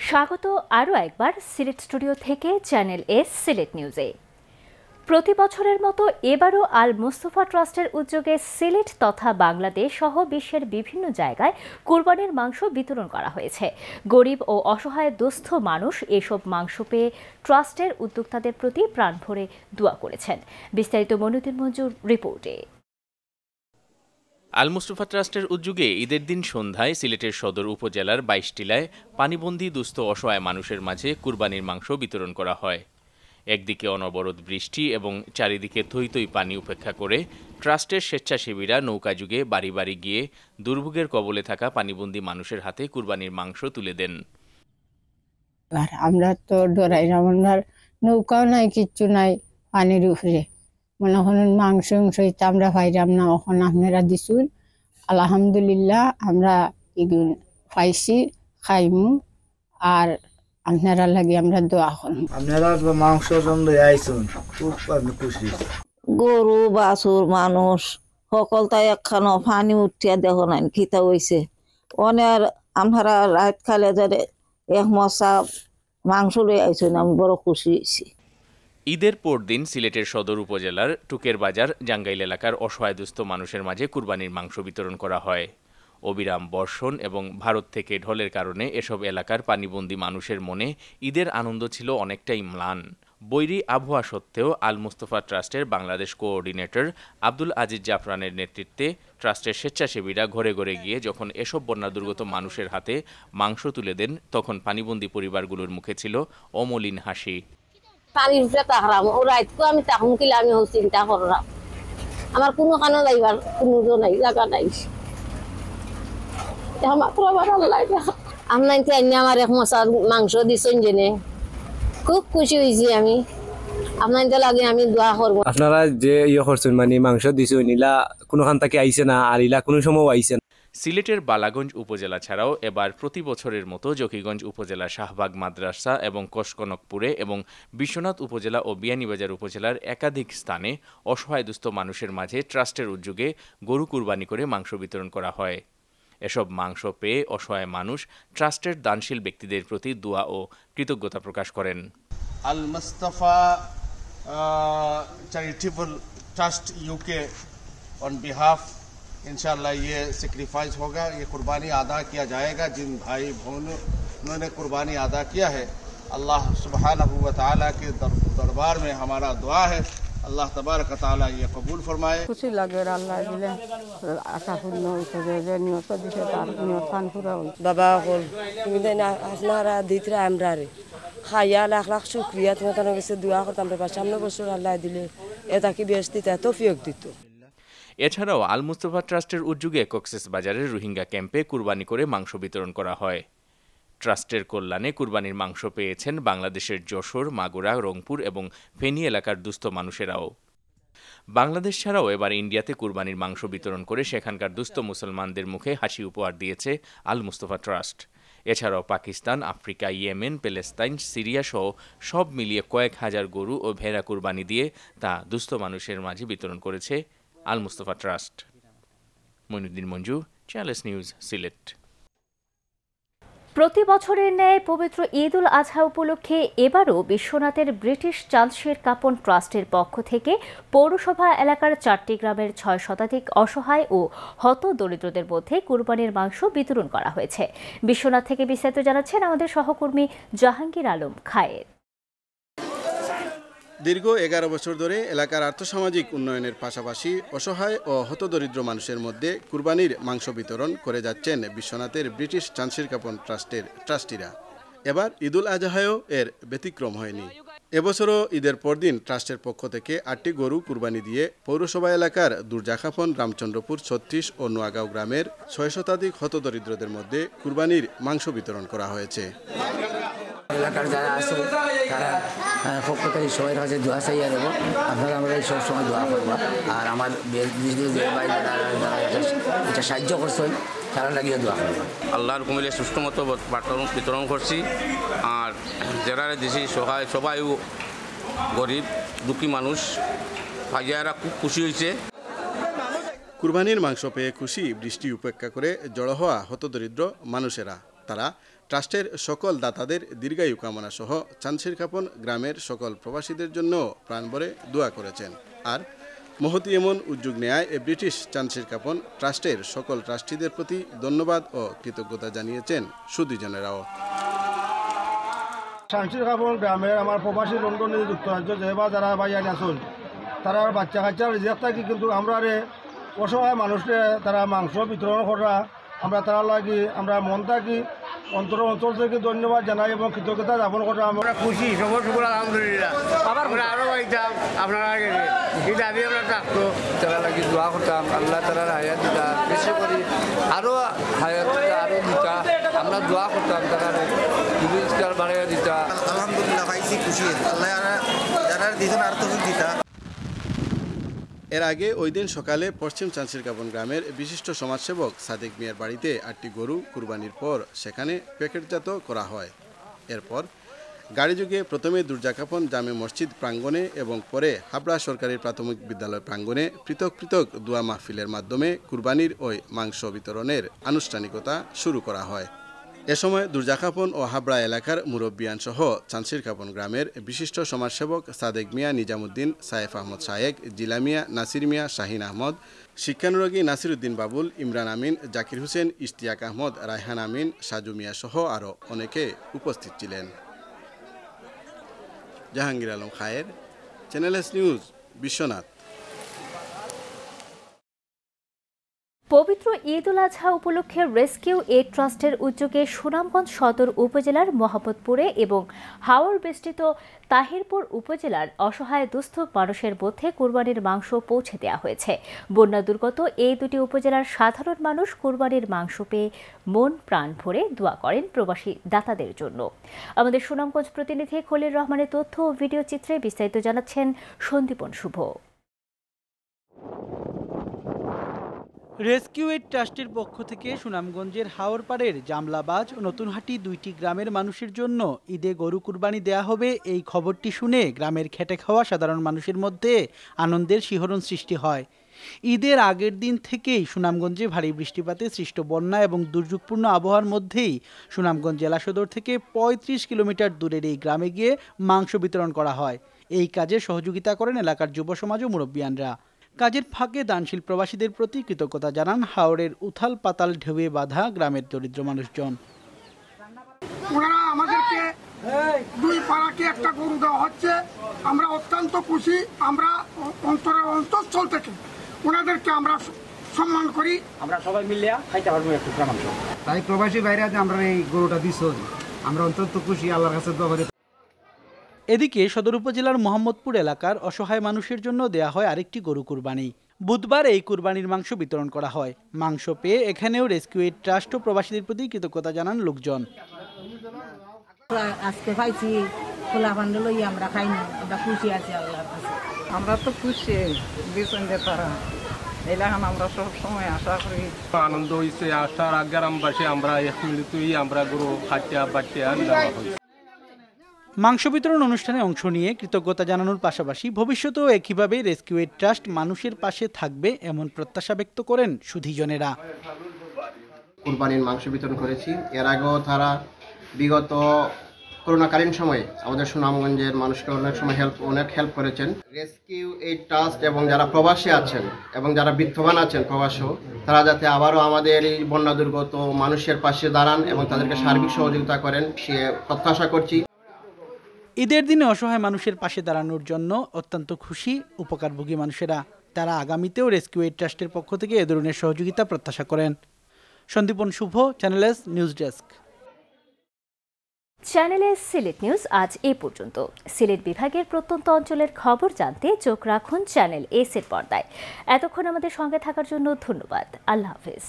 স্বাগত আরও একবার সিলেট স্টুডিও থেকে চ্যানেল এস সিলেট নিউজে। প্রতি বছরের মতো এবারও আল মুস্তফা ট্রাস্টের উদ্যোগে সিলেট তথা বাংলাদেশ সহ বিশ্বের বিভিন্ন জায়গায় কুরবানির মাংস বিতরণ করা হয়েছে। গরিব ও অসহায় দুস্থ মানুষ এসব মাংস পেয়ে ট্রাস্টের উদ্যোক্তাদের প্রতি প্রাণ ভরে দোয়া করেছেন। বিস্তারিত মনিউদ্দিন মঞ্জুর রিপোর্টে। আল মুস্তফা ট্রাস্টের উদ্যোগে ঈদের দিন সন্ধ্যায় সিলেটের সদর উপজেলার ২২ টিলায় পানিবন্দী দুস্থ অসহায় মানুষের মাঝে কুরবানির মাংস বিতরণ করা হয়। একদিকে অনবরত বৃষ্টি এবং চারিদিকে থই থই পানি উপেক্ষা করে ট্রাস্টের স্বেচ্ছাসেবীরা নৌকাযুগে বাড়ি বাড়ি গিয়ে দুর্ভোগের কবলে থাকা পানিবন্দী মানুষের হাতে কুরবানির মাংস তুলে দেন। আমরা তো ডরাই না, আমার নৌকাও নাই, কিচ্ছু নাই, পানির উপরে মনে করেন মাংস আমরা পাইলাম না, এখন আপনারা দিছুন, আলহামদুলিল্লাহ আমরা এগুলো পাইছি, খাইমু আর আপনারা লাগে আমরা দোয়া করব। আপনারা মাংস আইসুন, খুব খুশি। গরু বাছুর মানুষ সকল তাই একখানো পানি উঠিয়া দেখো নাই খিতা হইছে অনেক। আমরা রাত খালে যারে এক মশা মাংস লই আইসুন, আমি বড় খুশি হয়েছি। ঈদের পরদিন সিলেটের সদর উপজেলার টুকের বাজার জাঙ্গাইল এলাকার অসহায় দুস্থ মানুষের মাঝে কুরবানির মাংস বিতরণ করা হয়। অবিরাম বর্ষণ এবং ভারত থেকে ঢলের কারণে এসব এলাকার পানিবন্দী মানুষের মনে ঈদের আনন্দ ছিল অনেকটাই ম্লান। বৈরী আবহাওয়া সত্ত্বেও আল মুস্তফা ট্রাস্টের বাংলাদেশ কোঅর্ডিনেটর আব্দুল আজিজ জাফরানের নেতৃত্বে ট্রাস্টের স্বেচ্ছাসেবীরা ঘরে ঘরে গিয়ে যখন এসব বন্যা দুর্গত মানুষের হাতে মাংস তুলে দেন, তখন পানিবন্দী পরিবারগুলোর মুখে ছিল অমলিন হাসি। পানির উপরে তাকরাম ও রাতকে আমি তাকুম কিলে আমি চিন্তা করলাম, আমার কোনো কানো যাইবার কোনো নাই, জায়গা নাই। মাত্র আমার আল্লাহ আপনার আমার এক মশার মাংস দিছেন জেনে খুব খুশি হয়েছি আমি। আপনার লাগে আমি দোয়া করবো। আপনারা যে করছেন মানে মাংস দিছেন, ইলা কোনখান থেকে আইছে না আর ইলা কোনো সময় আইছে না। সিলেটের বালাগঞ্জ উপজেলা ছাড়াও এবার প্রতি বছরের মতো জকিগঞ্জ উপজেলা শাহবাগ মাদ্রাসা এবং কসকনকপুরে এবং বিশ্বনাথ উপজেলা ও বিয়ানীবাজার উপজেলার একাধিক স্থানে অসহায় দুস্থ মানুষের মাঝে ট্রাস্টের উদ্যোগে গরু কুরবানি করে মাংস বিতরণ করা হয়। এসব মাংস পেয়ে অসহায় মানুষ ট্রাস্টের দানশীল ব্যক্তিদের প্রতি দোয়া ও কৃতজ্ঞতা প্রকাশ করেন। Al Mustafa charitable trust UK on behalf इंशाल्लाह ये सेक्रीफाइस होगा, ये कुर्बानी अदा किया जाएगा। जिन भाई बहनों ने कुर्बानी अदा किया है, अल्लाह सुब्हानहू व तआला के दरबार में हमारा दुआ है, अल्लाह तबारक तआला ये कबूल फरमाए। খুশি লাগে আল্লাহ দিলে আশা পূর্ণ হইছে, যে নিয়ত দিছে তার নিয়ত খান পুরা হইছে। বাবা বল তুমি না আপনারা দিতরা আমরা রে খাইয়া লাখ লাখ শুকরিয়া, তুমি তার কাছে দোয়া করতাম রে, সামনে বছর আল্লাহ দিলে এটা কি বেশ দিতে তৌফিক দিত। এছাড়াও আল মুস্তফা ট্রাস্টের উদ্যোগে কক্সবাজারের রোহিঙ্গা ক্যাম্পে কুরবানি করে মাংস বিতরণ করা হয়। ট্রাস্টের কল্যাণে কুরবানির মাংস পেয়েছেন বাংলাদেশের যশোর, মাগুরা, রংপুর এবং ফেনী এলাকার দুস্থ মানুষেরাও। বাংলাদেশ ছাড়াও এবার ইন্ডিয়াতে কুরবানির মাংস বিতরণ করে সেখানকার দুস্থ মুসলমানদের মুখে হাসি উপহার দিয়েছে আল মুস্তফা ট্রাস্ট। এছাড়াও Pakistan, Africa, Yemen, Palestine, Syria সহ সব মিলিয়ে কয়েক হাজার গরু ও ভেড়া কুরবানি দিয়ে তা দুস্থ মানুষের মাঝে বিতরণ করেছে Al Mustafa trust. Moniuddin Manju, channel news, Sylhet. প্রতি বছরের ন্যায় পবিত্র ঈদ উল আজহা উপলক্ষে এবারও বিশ্বনাথের ব্রিটিশ চাঁদশির কাপন ট্রাস্টের পক্ষ থেকে পৌরসভা এলাকার 4টি গ্রামের 6 শতাধিক অসহায় ও হত দরিদ্রদের মধ্যে কুরবানির মাংস বিতরণ করা হয়েছে। বিশ্বনাথ থেকে বিস্তারিত জানাচ্ছেন আমাদের সহকর্মী জাহাঙ্গীর আলম খায়ের। দীর্ঘ 11 বছর ধরে এলাকার আর্থসামাজিক উন্নয়নের পাশাপাশি অসহায় ও হতদরিদ্র মানুষের মধ্যে কুরবানির মাংস বিতরণ করে যাচ্ছেন বিশ্বনাথের ব্রিটিশ চাঁদশির কাপন ট্রাস্টের ট্রাস্টিরা। এবার ঈদুল আজহায়ও এর ব্যতিক্রম হয়নি। এবছরও ঈদের পরদিন ট্রাস্টের পক্ষ থেকে 8টি গরু কুরবানি দিয়ে পৌরসভা এলাকার দুর্জাখাপন, রামচন্দ্রপুর, 36 ও নোয়াগাঁও গ্রামের 6 শতাধিক হতদরিদ্রদের মধ্যে কুরবানির মাংস বিতরণ করা হয়েছে। এলাকার যারা আছে তারা পক্ষ থেকে সবাই কাছে দোয়া চাইয়া দেবো, আপনারা আমরা সব সময় দোয়া করবো। আর আমার ভাই এটা সাহায্য করছেন তারা লাগিয়ে দোয়া করবো। আল্লাহর কুমিলে সুষ্ঠু মতো বিতরণ করছি। আর যারা দেশি সবাই গরিব দুঃখী মানুষ ভাইয়ারা খুব খুশি হয়েছে। কুরবানির মাংস পেয়ে খুশি বৃষ্টি উপেক্ষা করে জড়ো হওয়া হতদরিদ্র মানুষেরা। তারা ট্রাস্টের সকল দাতাদের দীর্ঘায়ু কামনা সহ চানশিরকাপন গ্রামের সকল প্রবাসীদের জন্য প্রাণভরে দোয়া করেছেন। আর মহতি এমন উদ্যোগ নেয় ব্রিটিশ চানশিরকাপন ট্রাস্টের সকল ট্রাস্টিদের প্রতি ধন্যবাদ ও কৃতজ্ঞতা জানিয়েছেন সুধীজনেরাও। চানশিরকাপন গ্রামের আমার প্রবাসী লন্ডনে যুক্তরাজ্য যেবা যারা বাইয়ান আসুন তারা বাচ্চা কাচ্চা রিজার্ভ থাকি কিন্তু আমরা অসহায় মানুষকে তারা মাংস বিতরণ করা আমরা তারা লাগি আমরা মন থাকি অঞ্চল থেকে ধন্যবাদ জানাই এবং কৃতজ্ঞতা জ্ঞাপন করা আমরা খুশি সবর শুকুর আলহামদুলিল্লাহ। আমরা আরো পাইতাম আপনারা দাবি আমরা থাকতো তারা লাগি দোয়া করতাম আল্লাহ তারা হায়াত দিতা বেশি করি আরো হায়াত আরো দিতা আমরা দোয়া করতাম তারা রোজগার বাড়াইয়া দিতা। আলহামদুলিল্লাহ পাইছি খুশি আল্লাহ যারা দিতেন আর তো দিতা। এর আগে ওই দিন সকালে পশ্চিম চানশিরকাপন গ্রামের বিশিষ্ট সমাজসেবক সাদেক মিয়ার বাড়িতে 8টি গরু কুরবানির পর সেখানে প্যাকেটজাত করা হয়। এরপর গাড়িযোগে প্রথমে দুর্যাকাপন জামে মসজিদ প্রাঙ্গণে এবং পরে হাবড়া সরকারি প্রাথমিক বিদ্যালয় প্রাঙ্গণে পৃথক পৃথক দোয়া মাহফিলের মাধ্যমে কুরবানির ওই মাংস বিতরণের আনুষ্ঠানিকতা শুরু করা হয়। এ সময় দুর্যাকাপন ও হাবড়া এলাকার মুরব্বিয়ান সহ চানশিরকাপন গ্রামের বিশিষ্ট সমাজসেবক সাদেক মিয়া, নিজামুদ্দিন, সায়েফ আহমদ শায়েক, জিলা মিয়া, নাসির মিয়া, শাহিন আহমদ, শিক্ষানুরাগী নাসিরুদ্দিন বাবুল, ইমরান আমিন, জাকির হোসেন, ইশতিয়াক আহমদ, রায়হান আমিন, সাজু মিয়া সহ আরও অনেকে উপস্থিত ছিলেন। জাহাঙ্গীর আলম খায়ের, চ্যানেল এস নিউজ, বিশ্বনাথ। পবিত্র ঈদ উল আজহা উপলক্ষে রেস্কিউ এইড ট্রাস্টের উদ্যোগে সুনামগঞ্জ সদর উপজেলার মোহাম্মদপুরে এবং হাওর বেষ্টিত তাহিরপুর উপজেলার অসহায় দুস্থ মানুষের মধ্যে কুরবানির মাংস পৌঁছে দেওয়া হয়েছে। বন্যা দুর্গত এই দুটি উপজেলার সাধারণ মানুষ কুরবানির মাংস পেয়ে মন প্রাণ ভরে দোয়া করেন প্রবাসী দাতাদের জন্য। আমাদের সুনামগঞ্জ প্রতিনিধি খলিল রহমানের তথ্য ও ভিডিও চিত্রে বিস্তারিত জানাচ্ছেন সন্দীপন শুভ। রেস্কিউ এইড ট্রাস্টের পক্ষ থেকে সুনামগঞ্জের হাওরপাড়ের জামলাবাজ ও নতুনহাটি দুইটি গ্রামের মানুষের জন্য ঈদে গরু কুরবানি দেয়া হবে এই খবরটি শুনে গ্রামের খেটে খাওয়া সাধারণ মানুষের মধ্যে আনন্দের শিহরণ সৃষ্টি হয়। ঈদের আগের দিন থেকেই সুনামগঞ্জে ভারী বৃষ্টিপাতে সৃষ্ট বন্যা এবং দুর্যোগপূর্ণ আবহাওয়ার মধ্যেই সুনামগঞ্জ জেলা সদর থেকে ৩৫ কিলোমিটার দূরের এই গ্রামে গিয়ে মাংস বিতরণ করা হয়। এই কাজে সহযোগিতা করেন এলাকার যুব সমাজ ও মুরব্বিয়ানরা। কাজের ফাঁকে দানশীল প্রবাসীদের প্রতি কৃতজ্ঞতা জানান হাওরের উথাল পাতাল ঢেউয়ে বাঁধা গ্রামের দরিদ্র মানুষজন। ওনারা আমাদেরকে 2 পাড়াকে একটা গরু দেওয়া হচ্ছে, আমরা অত্যন্ত খুশি। আমরা অন্তঃস্থল থেকে ওনাদেরকে আমরা সম্মান করি। আমরা সবাই মিলে খাইতে পারবো একটু মাংস। তাই প্রবাসী বাইরে আমরা এই গরুটা দিচ্ছ, আমরা অত্যন্ত খুশি, আল্লাহর কাছে দোয়া করি। এদিকে সদর উপজেলার মোহাম্মদপুর এলাকার অসহায় মানুষের জন্য দেয়া হয় আরেকটি গরু কুরবানি। বুধবার এই কুরবানির মাংস বিতরণ করা হয়। মাংস পেয়ে এখানেও রেস্কিউ এইড ট্রাস্ট ও প্রবাসীদের প্রতি কৃতজ্ঞতা জানান লোকজন। আজকে পাইছি খোলা পান্ডে লই আমরা খাইনি, আমরা খুশি আছি আল্লাহর কাছে। আমরা তো খুশি দিয়েছেন যে তারা এলাকান আমরা সব সময় আশা করি। আনন্দ হয়েছে, আসার আগে আমবাসী আমরা এক মিলিতই আমরা গরু খাটিয়া বাটিয়া দেওয়া হয়েছে। মাংস বিতরণ অনুষ্ঠানে অংশ নিয়ে কৃতজ্ঞতা জানানোর পাশাপাশি ভবিষ্যতেও একইভাবে রেস্কিউ এইড ট্রাস্ট মানুষের পাশে থাকবে এমন প্রত্যাশা ব্যক্ত করেন সুধীজনেরা। কুরবানির মাংস বিতরণ করেছি। এর আগেও তারা বিগত করোনাকালীন সময়ে আমাদের সুনামগঞ্জের মানুষকে অনেক হেল্প করেছেন। রেস্কিউ এইড ট্রাস্ট এবং যারা প্রবাসী আছেন এবং যারা বিত্তবান আছেন প্রবাসীও, তারা যাতে আবারও আমাদের এই বন্যা দুর্গত মানুষের পাশে দাঁড়ান এবং তাদেরকে সার্বিক সহযোগিতা করেন সে প্রত্যাশা করছি। ঈদের দিনে অসহায় মানুষের পাশে দাঁড়ানোর জন্য অত্যন্ত খুশি উপকারভোগী মানুষেরা। তারা আগামীতেও রেস্কিউ এইড ট্রাস্টের পক্ষ থেকে এ ধরনের সহযোগিতা প্রত্যাশা করেন। Sandipan Shubho, channel S news desk. Channel S Sylhet news আজ এ পর্যন্ত। সিলেট বিভাগের প্রত্যন্ত অঞ্চলের খবর জানতে চোখ রাখুন চ্যানেল এস এর পর্দায়। এতক্ষণ আমাদের সঙ্গে থাকার জন্য ধন্যবাদ। আল্লাহ হাফেজ।